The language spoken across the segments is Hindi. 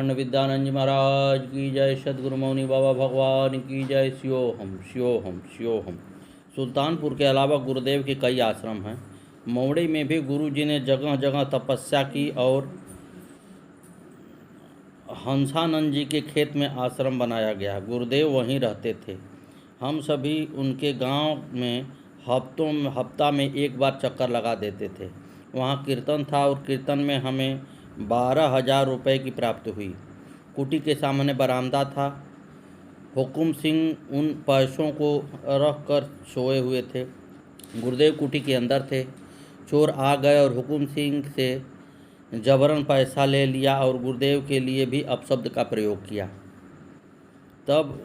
अखंड विद्यानंद जी महाराज की जय। सद्गुरु मौनी बाबा भगवान की जय। शिवोहम शिवोहम शिवोहम। सुल्तानपुर के अलावा गुरुदेव के कई आश्रम हैं। मौड़ी में भी गुरु जी ने जगह जगह तपस्या की और हंसानंद जी के खेत में आश्रम बनाया गया। गुरुदेव वहीं रहते थे। हम सभी उनके गांव में हफ्ता में एक बार चक्कर लगा देते थे। वहाँ कीर्तन था और कीर्तन में हमें 12,000 रुपये की प्राप्ति हुई। कुटी के सामने बरामदा था। हुकुम सिंह उन पैसों को रख कर सोए हुए थे। गुरुदेव कुटी के अंदर थे। चोर आ गए और हुकुम सिंह से जबरन पैसा ले लिया और गुरुदेव के लिए भी अपशब्द का प्रयोग किया। तब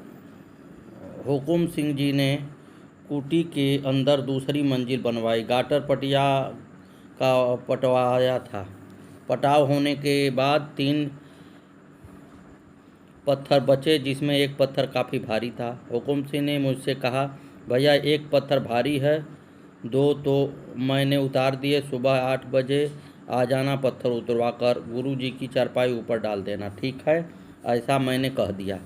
हुकुम सिंह जी ने कुटी के अंदर दूसरी मंजिल बनवाई। गाटर पटिया का पटवाया था। पटाव होने के बाद 3 पत्थर बचे, जिसमें एक पत्थर काफ़ी भारी था। हुकुम सिंह ने मुझसे कहा, भैया एक पत्थर भारी है, 2 तो मैंने उतार दिए। सुबह 8 बजे आ जाना, पत्थर उतरवा कर गुरु जी की चारपाई ऊपर डाल देना। ठीक है, ऐसा मैंने कह दिया।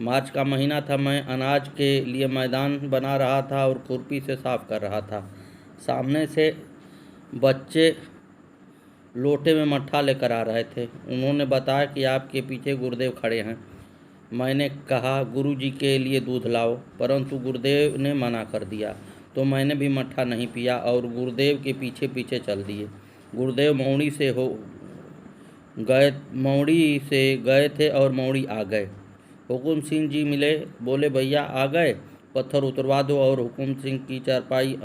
मार्च का महीना था। मैं अनाज के लिए मैदान बना रहा था और खुरपी से साफ कर रहा था। सामने से बच्चे लोटे में मट्ठा लेकर आ रहे थे। उन्होंने बताया कि आपके पीछे गुरुदेव खड़े हैं। मैंने कहा, गुरु जी के लिए दूध लाओ, परंतु गुरुदेव ने मना कर दिया। तो मैंने भी मट्ठा नहीं पिया और गुरुदेव के पीछे पीछे चल दिए। गुरुदेव मौड़ी से गए थे और मौड़ी आ गए। हुकुम सिंह जी मिले, बोले भैया आ गए, पत्थर उतरवा दो और हुकुम सिंह की चारपाई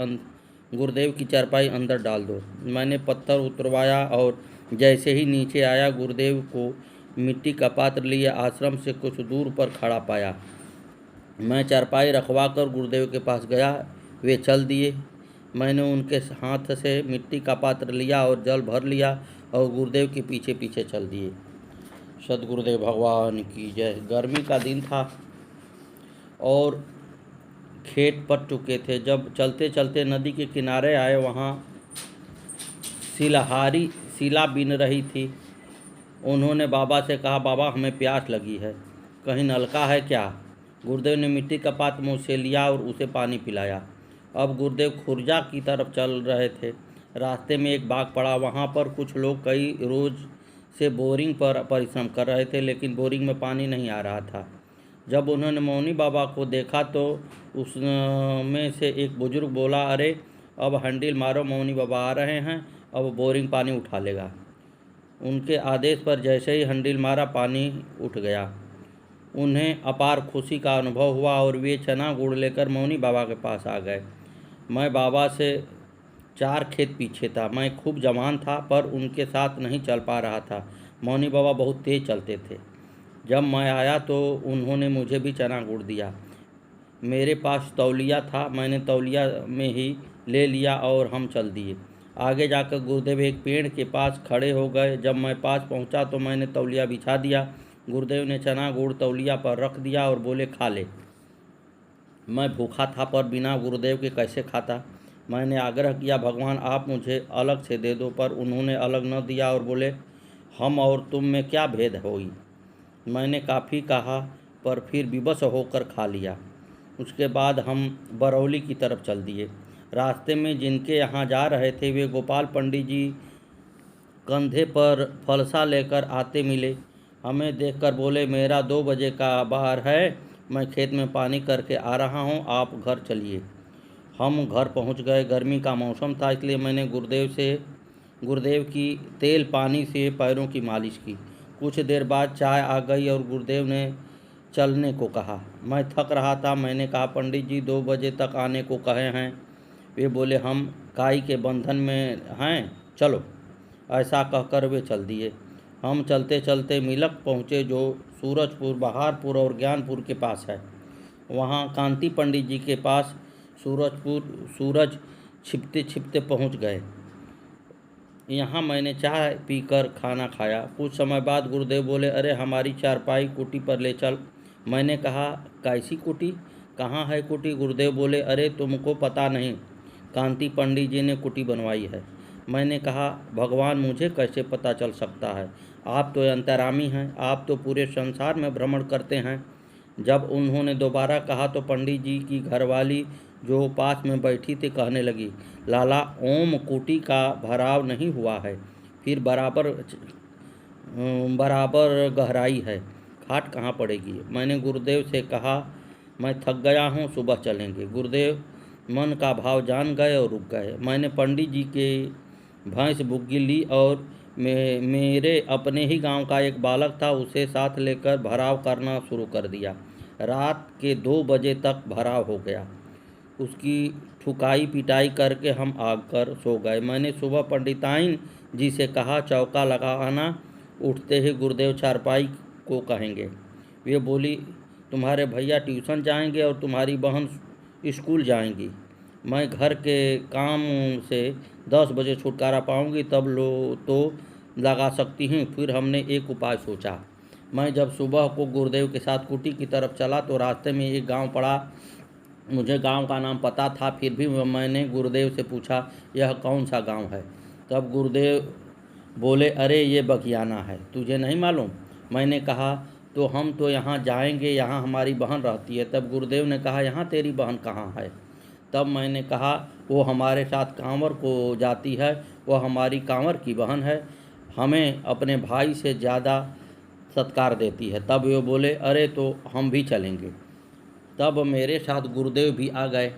गुरुदेव की चारपाई अंदर डाल दो। मैंने पत्थर उतरवाया और जैसे ही नीचे आया, गुरुदेव को मिट्टी का पात्र लिए आश्रम से कुछ दूर पर खड़ा पाया। मैं चारपाई रखवा कर गुरुदेव के पास गया। वे चल दिए। मैंने उनके हाथ से मिट्टी का पात्र लिया और जल भर लिया और गुरुदेव के पीछे पीछे चल दिए। सद्गुरुदेव भगवान की जय। गर्मी का दिन था और खेत पट चुके थे। जब चलते चलते नदी के किनारे आए, वहाँ शिला बिन रही थी। उन्होंने बाबा से कहा, बाबा हमें प्यास लगी है, कहीं नलका है क्या? गुरुदेव ने मिट्टी का पात्र मुँह से लिया और उसे पानी पिलाया। अब गुरुदेव खुर्जा की तरफ चल रहे थे। रास्ते में एक बाग पड़ा। वहाँ पर कुछ लोग कई रोज़ से बोरिंग पर परिश्रम कर रहे थे, लेकिन बोरिंग में पानी नहीं आ रहा था। जब उन्होंने मौनी बाबा को देखा तो उसमें से एक बुजुर्ग बोला, अरे अब हैंडल मारो, मौनी बाबा आ रहे हैं, अब बोरिंग पानी उठा लेगा। उनके आदेश पर जैसे ही हैंडल मारा, पानी उठ गया। उन्हें अपार खुशी का अनुभव हुआ और वे चना गुड़ लेकर मौनी बाबा के पास आ गए। मैं बाबा से 4 खेत पीछे था। मैं खूब जवान था पर उनके साथ नहीं चल पा रहा था। मौनी बाबा बहुत तेज़ चलते थे। जब मैं आया तो उन्होंने मुझे भी चना गुड़ दिया। मेरे पास तौलिया था, मैंने तौलिया में ही ले लिया और हम चल दिए। आगे जाकर गुरुदेव एक पेड़ के पास खड़े हो गए। जब मैं पास पहुंचा तो मैंने तौलिया बिछा दिया। गुरुदेव ने चना गुड़ तौलिया पर रख दिया और बोले, खा ले। मैं भूखा था पर बिना गुरुदेव के कैसे खाता। मैंने आग्रह किया, भगवान आप मुझे अलग से दे दो, पर उन्होंने अलग न दिया और बोले, हम और तुम में क्या भेद होई। मैंने काफ़ी कहा पर फिर विवश होकर खा लिया। उसके बाद हम बरौली की तरफ चल दिए। रास्ते में जिनके यहाँ जा रहे थे वे गोपाल पंडित जी कंधे पर फलसा लेकर आते मिले। हमें देखकर बोले, मेरा 2 बजे का बाहर है, मैं खेत में पानी करके आ रहा हूँ, आप घर चलिए। हम घर पहुँच गए। गर्मी का मौसम था, इसलिए मैंने गुरुदेव की तेल पानी से पैरों की मालिश की। कुछ देर बाद चाय आ गई और गुरुदेव ने चलने को कहा। मैं थक रहा था। मैंने कहा, पंडित जी 2 बजे तक आने को कहे हैं। वे बोले, हम काई के बंधन में हैं, चलो। ऐसा कहकर वे चल दिए। हम चलते चलते मिलक पहुँचे, जो सूरजपुर, बहारपुर और ज्ञानपुर के पास है। वहाँ कांति पंडित जी के पास सूरज छिपते छिपते पहुँच गए। यहाँ मैंने चाय पीकर खाना खाया। कुछ समय बाद गुरुदेव बोले, अरे हमारी चारपाई कुटी पर ले चल। मैंने कहा, कैसी कुटी, कहाँ है कुटी? गुरुदेव बोले, अरे तुमको पता नहीं, कांति पंडित जी ने कुटी बनवाई है। मैंने कहा, भगवान मुझे कैसे पता चल सकता है, आप तो अंतर्यामी हैं, आप तो पूरे संसार में भ्रमण करते हैं। जब उन्होंने दोबारा कहा तो पंडित जी की घरवाली जो पास में बैठी थी कहने लगी, लाला, ओम कुटी का भराव नहीं हुआ है, फिर बराबर गहराई है, खाट कहाँ पड़ेगी। मैंने गुरुदेव से कहा, मैं थक गया हूँ, सुबह चलेंगे। गुरुदेव मन का भाव जान गए और रुक गए। मैंने पंडित जी के भैंस बुग्गी ली और मेरे अपने ही गांव का एक बालक था, उसे साथ लेकर भराव करना शुरू कर दिया। रात के 2 बजे तक भराव हो गया। उसकी ठुकाई पिटाई करके हम आग कर सो गए। मैंने सुबह पंडिताइन जी से कहा, चौका लगाना। उठते ही गुरुदेव चारपाई को कहेंगे। वे बोली, तुम्हारे भैया ट्यूशन जाएंगे और तुम्हारी बहन स्कूल जाएंगी। मैं घर के काम से 10 बजे छुटकारा पाऊंगी, तब लो तो लगा सकती हूँ। फिर हमने एक उपाय सोचा। मैं जब सुबह को गुरुदेव के साथ कुटी की तरफ चला तो रास्ते में एक गांव पड़ा। मुझे गांव का नाम पता था, फिर भी मैंने गुरुदेव से पूछा, यह कौन सा गांव है। तब गुरुदेव बोले, अरे ये बगियाना है, तुझे नहीं मालूम। मैंने कहा, तो हम तो यहाँ जाएंगे, यहाँ हमारी बहन रहती है। तब गुरुदेव ने कहा, यहाँ तेरी बहन कहाँ है। तब मैंने कहा, वो हमारे साथ कांवर को जाती है, वह हमारी कांवर की बहन है, हमें अपने भाई से ज़्यादा सत्कार देती है। तब वे बोले, अरे तो हम भी चलेंगे। तब मेरे साथ गुरुदेव भी आ गए।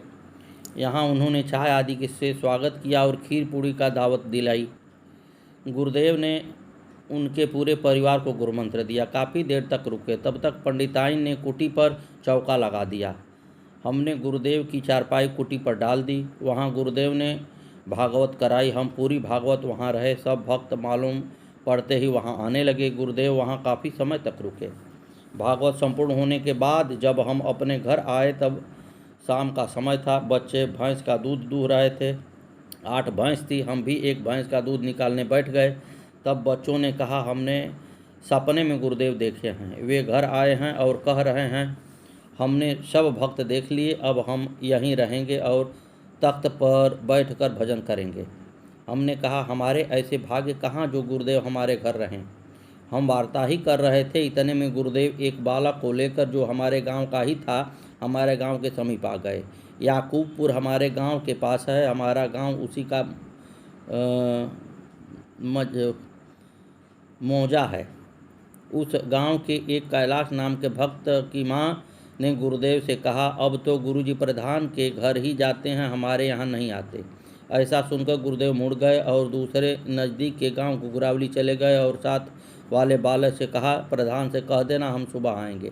यहाँ उन्होंने चाय आदि से स्वागत किया और खीर पूड़ी का दावत दिलाई। गुरुदेव ने उनके पूरे परिवार को गुरुमंत्र दिया। काफ़ी देर तक रुके, तब तक पंडिताइन ने कुटी पर चौका लगा दिया। हमने गुरुदेव की चारपाई कुटी पर डाल दी। वहाँ गुरुदेव ने भागवत कराई। हम पूरी भागवत वहाँ रहे। सब भक्त मालूम पड़ते ही वहाँ आने लगे। गुरुदेव वहाँ काफ़ी समय तक रुके। भागवत संपूर्ण होने के बाद जब हम अपने घर आए तब शाम का समय था। बच्चे भैंस का दूध दूह रहे थे। 8 भैंस थी, हम भी एक भैंस का दूध निकालने बैठ गए। तब बच्चों ने कहा, हमने सपने में गुरुदेव देखे हैं, वे घर आए हैं और कह रहे हैं, हमने सब भक्त देख लिए, अब हम यहीं रहेंगे और तख्त पर बैठकर भजन करेंगे। हमने कहा, हमारे ऐसे भाग्य कहाँ जो गुरुदेव हमारे घर रहें। हम वार्ता ही कर रहे थे, इतने में गुरुदेव एक बालक को लेकर, जो हमारे गांव का ही था, हमारे गांव के समीप आ गए। याकूबपुर हमारे गांव के पास है, हमारा गांव उसी का मौजा है। उस गांव के एक कैलाश नाम के भक्त की माँ ने गुरुदेव से कहा, अब तो गुरुजी प्रधान के घर ही जाते हैं, हमारे यहाँ नहीं आते। ऐसा सुनकर गुरुदेव मुड़ गए और दूसरे नज़दीक के गांव घुघरावली चले गए और साथ वाले बालक से कहा, प्रधान से कह देना हम सुबह आएंगे।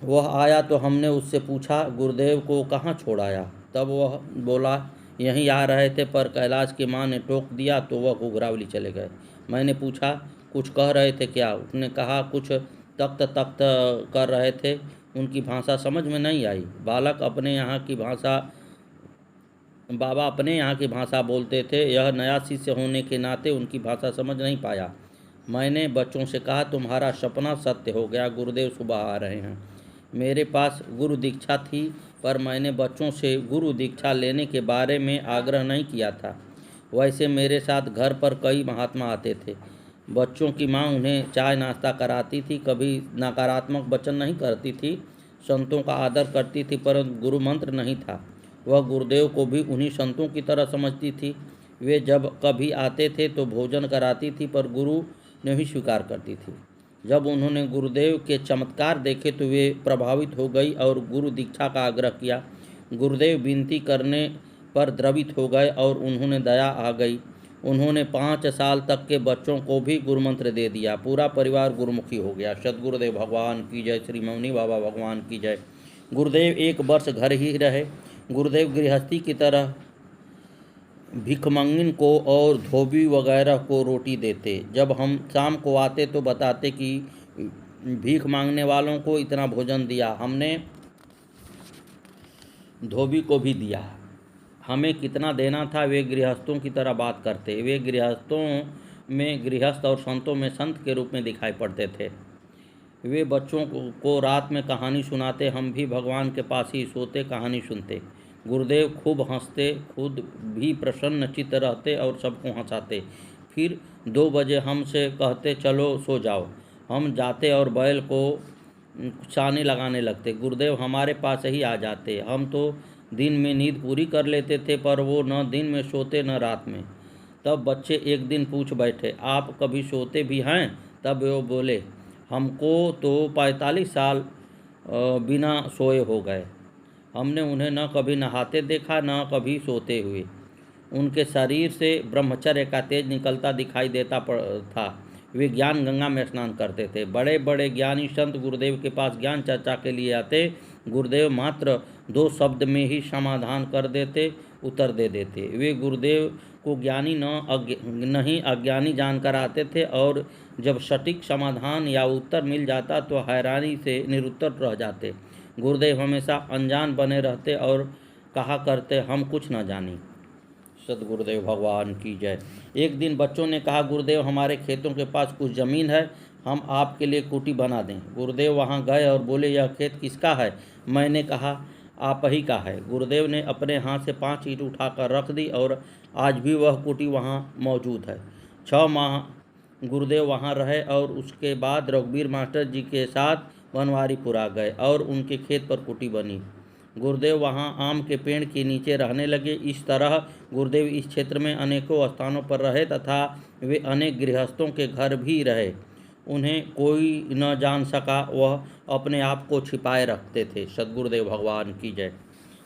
वह आया तो हमने उससे पूछा, गुरुदेव को कहाँ छोड़ आया। तब वह बोला, यहीं आ रहे थे, पर कैलाश की माँ ने टोक दिया तो वह घुघरावली चले गए। मैंने पूछा, कुछ कह रहे थे क्या। उसने कहा, कुछ तख्त कर रहे थे, उनकी भाषा समझ में नहीं आई। बाबा अपने यहाँ की भाषा बोलते थे, यह नया शिष्य होने के नाते उनकी भाषा समझ नहीं पाया। मैंने बच्चों से कहा, तुम्हारा सपना सत्य हो गया, गुरुदेव सुबह आ रहे हैं। मेरे पास गुरु दीक्षा थी, पर मैंने बच्चों से गुरु दीक्षा लेने के बारे में आग्रह नहीं किया था। वैसे मेरे साथ घर पर कई महात्मा आते थे। बच्चों की माँ उन्हें चाय नाश्ता कराती थी, कभी नकारात्मक वचन नहीं करती थी, संतों का आदर करती थी, परंतु गुरु मंत्र नहीं था। वह गुरुदेव को भी उन्हीं संतों की तरह समझती थी। वे जब कभी आते थे तो भोजन कराती थी, पर गुरु नहीं स्वीकार करती थी। जब उन्होंने गुरुदेव के चमत्कार देखे तो वे प्रभावित हो गई और गुरु दीक्षा का आग्रह किया। गुरुदेव विनती करने पर द्रवित हो गए और उन्होंने दया आ गई। उन्होंने 5 साल तक के बच्चों को भी गुरुमंत्र दे दिया। पूरा परिवार गुरुमुखी हो गया। सद्गुरुदेव भगवान की जय। श्री मौनी बाबा भगवान की जय। गुरुदेव 1 वर्ष घर ही रहे। गुरुदेव गृहस्थी की तरह भिखमंगिन को और धोबी वगैरह को रोटी देते। जब हम शाम को आते तो बताते कि भीख मांगने वालों को इतना भोजन दिया, हमने धोबी को भी दिया। हमें कितना देना था, वे गृहस्थों की तरह बात करते। वे गृहस्थों में गृहस्थ और संतों में संत के रूप में दिखाई पड़ते थे। वे बच्चों को रात में कहानी सुनाते, हम भी भगवान के पास ही सोते कहानी सुनते। गुरुदेव खूब हंसते, खुद भी प्रसन्न चित्त रहते और सबको हंसाते। फिर 2 बजे हमसे कहते चलो सो जाओ। हम जाते और बैल को सानी लगाने लगते। गुरुदेव हमारे पास ही आ जाते। हम तो दिन में नींद पूरी कर लेते थे, पर वो न दिन में सोते न रात में। तब बच्चे एक दिन पूछ बैठे, आप कभी सोते भी हैं? तब वो बोले, हमको तो 45 साल बिना सोए हो गए। हमने उन्हें न कभी नहाते देखा, न कभी सोते हुए। उनके शरीर से ब्रह्मचर्य का तेज निकलता दिखाई देता था। वे ज्ञान गंगा में स्नान करते थे। बड़े बड़े ज्ञानी संत गुरुदेव के पास ज्ञान चर्चा के लिए आते। गुरुदेव मात्र 2 शब्द में ही समाधान कर देते, उत्तर दे देते। वे गुरुदेव को ज्ञानी नहीं अज्ञानी जानकर आते थे, और जब सटीक समाधान या उत्तर मिल जाता तो हैरानी से निरुत्तर रह जाते। गुरुदेव हमेशा अनजान बने रहते और कहा करते, हम कुछ न जानी। सदगुरुदेव भगवान की जय। एक दिन बच्चों ने कहा, गुरुदेव हमारे खेतों के पास कुछ ज़मीन है, हम आपके लिए कुटी बना दें। गुरुदेव वहां गए और बोले, यह खेत किसका है? मैंने कहा, आप ही का है। गुरुदेव ने अपने हाथ से 5 ईंट उठाकर रख दी और आज भी वह कुटी वहां मौजूद है। 6 माह गुरुदेव वहां रहे और उसके बाद रघुवीर मास्टर जी के साथ बनवारीपुरा गए और उनके खेत पर कुटी बनी। गुरुदेव वहां आम के पेड़ के नीचे रहने लगे। इस तरह गुरुदेव इस क्षेत्र में अनेकों स्थानों पर रहे तथा वे अनेक गृहस्थों के घर भी रहे। उन्हें कोई न जान सका, वह अपने आप को छिपाए रखते थे। सदगुरुदेव भगवान की जय।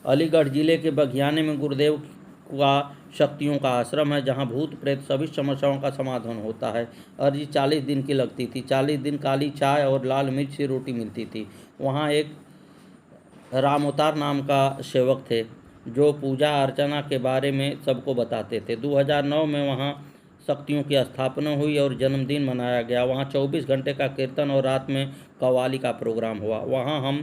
अलीगढ़ जिले के बघियाने में गुरुदेव का शक्तियों का आश्रम है, जहाँ भूत प्रेत सभी समस्याओं का समाधान होता है। अर्जी 40 दिन की लगती थी। 40 दिन काली चाय और लाल मिर्च से रोटी मिलती थी। वहाँ एक रामोतार नाम का सेवक थे, जो पूजा अर्चना के बारे में सबको बताते थे। 2009 में वहाँ शक्तियों की स्थापना हुई और जन्मदिन मनाया गया। वहाँ 24 घंटे का कीर्तन और रात में कव्वाली का प्रोग्राम हुआ। वहाँ हम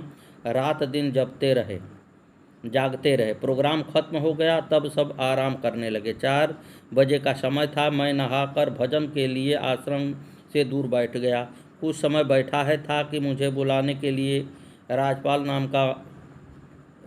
रात दिन जागते रहे। प्रोग्राम खत्म हो गया, तब सब आराम करने लगे। 4 बजे का समय था। मैं नहाकर भजन के लिए आश्रम से दूर बैठ गया। कुछ समय बैठा था कि मुझे बुलाने के लिए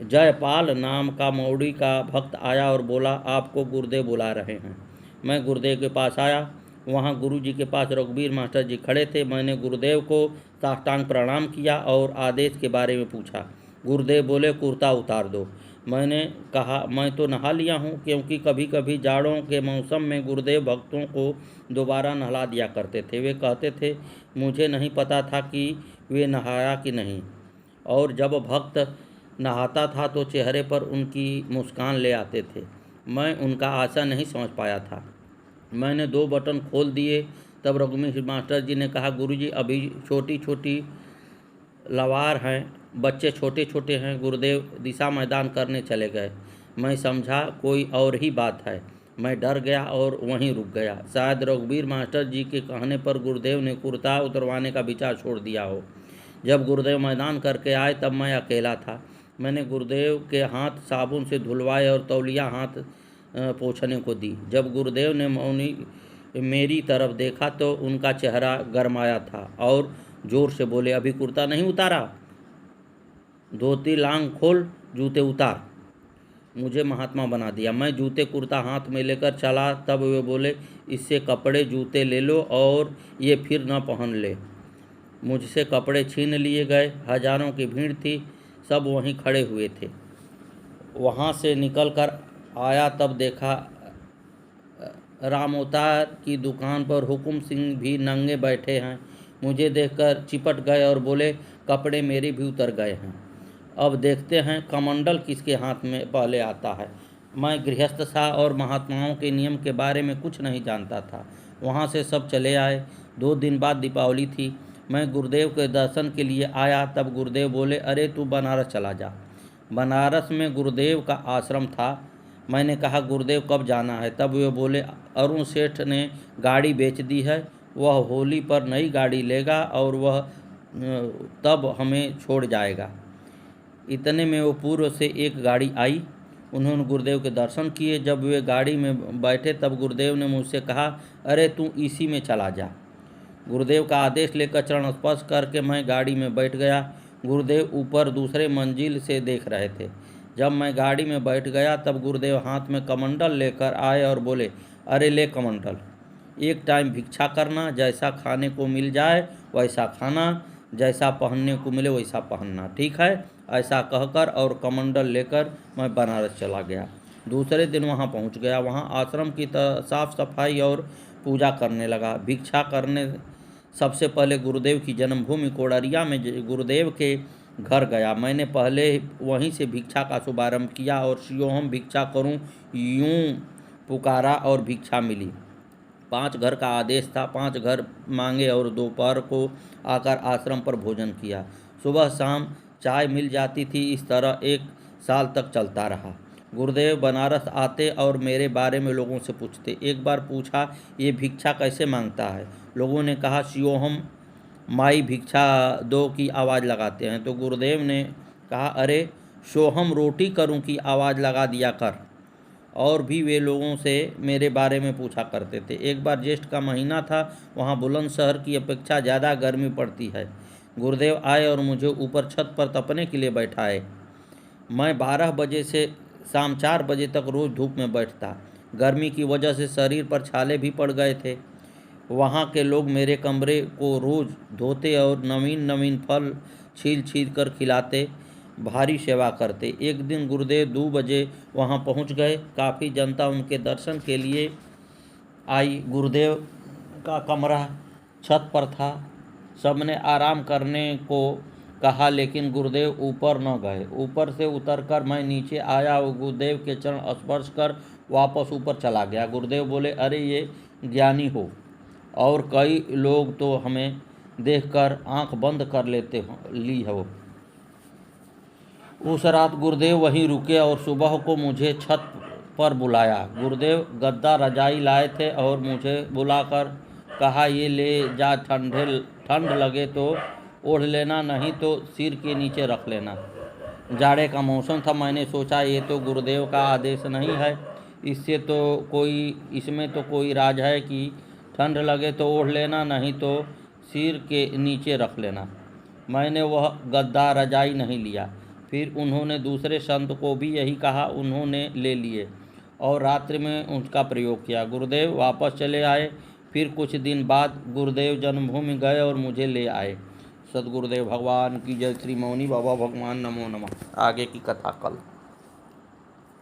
जयपाल नाम का मौड़ी का भक्त आया और बोला, आपको गुरुदेव बुला रहे हैं। मैं गुरुदेव के पास आया। वहाँ गुरु जी के पास रघुवीर मास्टर जी खड़े थे। मैंने गुरुदेव को साष्टांग प्रणाम किया और आदेश के बारे में पूछा। गुरुदेव बोले, कुर्ता उतार दो। मैंने कहा, मैं तो नहा लिया हूँ, क्योंकि कभी कभी जाड़ों के मौसम में गुरुदेव भक्तों को दोबारा नहला दिया करते थे। वे कहते थे, मुझे नहीं पता था कि वे नहाया कि नहीं, और जब भक्त नहाता था तो चेहरे पर उनकी मुस्कान ले आते थे। मैं उनका आशा नहीं समझ पाया था। मैंने 2 बटन खोल दिए। तब रघुवीर मास्टर जी ने कहा, गुरुजी अभी छोटी छोटी लवार हैं, बच्चे छोटे छोटे हैं। गुरुदेव दिशा मैदान करने चले गए। मैं समझा कोई और ही बात है। मैं डर गया और वहीं रुक गया। शायद रघुवीर मास्टर जी के कहने पर गुरुदेव ने कुर्ता उतरवाने का विचार छोड़ दिया हो। जब गुरुदेव मैदान करके आए तब मैं अकेला था। मैंने गुरुदेव के हाथ साबुन से धुलवाए और तौलिया हाथ पोंछने को दी। जब गुरुदेव ने मेरी तरफ देखा तो उनका चेहरा गरमाया था और जोर से बोले, अभी कुर्ता नहीं उतारा? धोती लांग खोल, जूते उतार। मुझे महात्मा बना दिया। मैं जूते कुर्ता हाथ में लेकर चला। तब वे बोले, इससे कपड़े जूते ले लो और ये फिर न पहन ले। मुझसे कपड़े छीन लिए गए। हजारों की भीड़ थी, सब वहीं खड़े हुए थे। वहाँ से निकल कर आया तब देखा रामोतार की दुकान पर हुकुम सिंह भी नंगे बैठे हैं। मुझे देखकर चिपट गए और बोले, कपड़े मेरे भी उतर गए हैं। अब देखते हैं कमंडल किसके हाथ में पहले आता है। मैं गृहस्थ था और महात्माओं के नियम के बारे में कुछ नहीं जानता था। वहाँ से सब चले आए। 2 दिन बाद दीपावली थी। मैं गुरुदेव के दर्शन के लिए आया। तब गुरुदेव बोले, अरे तू बनारस चला जा। बनारस में गुरुदेव का आश्रम था। मैंने कहा, गुरुदेव कब जाना है? तब वे बोले, अरुण सेठ ने गाड़ी बेच दी है, वह होली पर नई गाड़ी लेगा और वह तब हमें छोड़ जाएगा। इतने में वो पूर्व से एक गाड़ी आई। उन्होंने गुरुदेव के दर्शन किए। जब वे गाड़ी में बैठे तब गुरुदेव ने मुझसे कहा, अरे तू इसी में चला जा। गुरुदेव का आदेश लेकर चरण स्पर्श करके मैं गाड़ी में बैठ गया। गुरुदेव ऊपर दूसरे मंजिल से देख रहे थे। जब मैं गाड़ी में बैठ गया तब गुरुदेव हाथ में कमंडल लेकर आए और बोले, अरे ले कमंडल। एक टाइम भिक्षा करना, जैसा खाने को मिल जाए वैसा खाना, जैसा पहनने को मिले वैसा पहनना। ठीक है, ऐसा कहकर और कमंडल लेकर मैं बनारस चला गया। दूसरे दिन वहाँ पहुँच गया। वहाँ आश्रम की साफ सफाई और पूजा करने लगा। भिक्षा करने सबसे पहले गुरुदेव की जन्मभूमि कोडरिया में गुरुदेव के घर गया। मैंने पहले वहीं से भिक्षा का शुभारंभ किया और शियोहम भिक्षा करूं यूं पुकारा और भिक्षा मिली। 5 घर का आदेश था। 5 घर मांगे और दोपहर को आकर आश्रम पर भोजन किया। सुबह शाम चाय मिल जाती थी। इस तरह 1 साल तक चलता रहा। गुरुदेव बनारस आते और मेरे बारे में लोगों से पूछते। एक बार पूछा, ये भिक्षा कैसे मांगता है? लोगों ने कहा, शियोहम माई भिक्षा दो की आवाज़ लगाते हैं। तो गुरुदेव ने कहा, अरे सोहम रोटी करूं की आवाज़ लगा दिया कर। और भी वे लोगों से मेरे बारे में पूछा करते थे। एक बार ज्येष्ठ का महीना था। वहाँ बुलंदशहर की अपेक्षा ज़्यादा गर्मी पड़ती है। गुरुदेव आए और मुझे ऊपर छत पर तपने के लिए बैठाए। मैं 12 बजे से शाम 4 बजे तक रोज़ धूप में बैठता। गर्मी की वजह से शरीर पर छाले भी पड़ गए थे। वहाँ के लोग मेरे कमरे को रोज़ धोते और नवीन नवीन फल छील छील कर खिलाते, भारी सेवा करते। एक दिन गुरुदेव 2 बजे वहाँ पहुँच गए। काफ़ी जनता उनके दर्शन के लिए आई। गुरुदेव का कमरा छत पर था। सबने आराम करने को कहा, लेकिन गुरुदेव ऊपर न गए। ऊपर से उतरकर मैं नीचे आया और गुरुदेव के चरण स्पर्श कर वापस ऊपर चला गया। गुरुदेव बोले, अरे ये ज्ञानी हो। और कई लोग तो हमें देखकर आंख बंद कर ली हो। उस रात गुरुदेव वहीं रुके और सुबह को मुझे छत पर बुलाया। गुरुदेव गद्दा रजाई लाए थे और मुझे बुलाकर कहा, ये ले जा, ठंड लगे तो ओढ़ लेना, नहीं तो सिर के नीचे रख लेना। जाड़े का मौसम था। मैंने सोचा, ये तो गुरुदेव का आदेश नहीं है, इसमें तो कोई राज है कि ठंड लगे तो ओढ़ लेना, नहीं तो सिर के नीचे रख लेना। मैंने वह गद्दा रजाई नहीं लिया। फिर उन्होंने दूसरे संत को भी यही कहा। उन्होंने ले लिए और रात्रि में उसका प्रयोग किया। गुरुदेव वापस चले आए। फिर कुछ दिन बाद गुरुदेव जन्मभूमि गए और मुझे ले आए। सद्गुरुदेव भगवान की जय। श्री मौनी बाबा भगवान नमो नमः। आगे की कथा कल।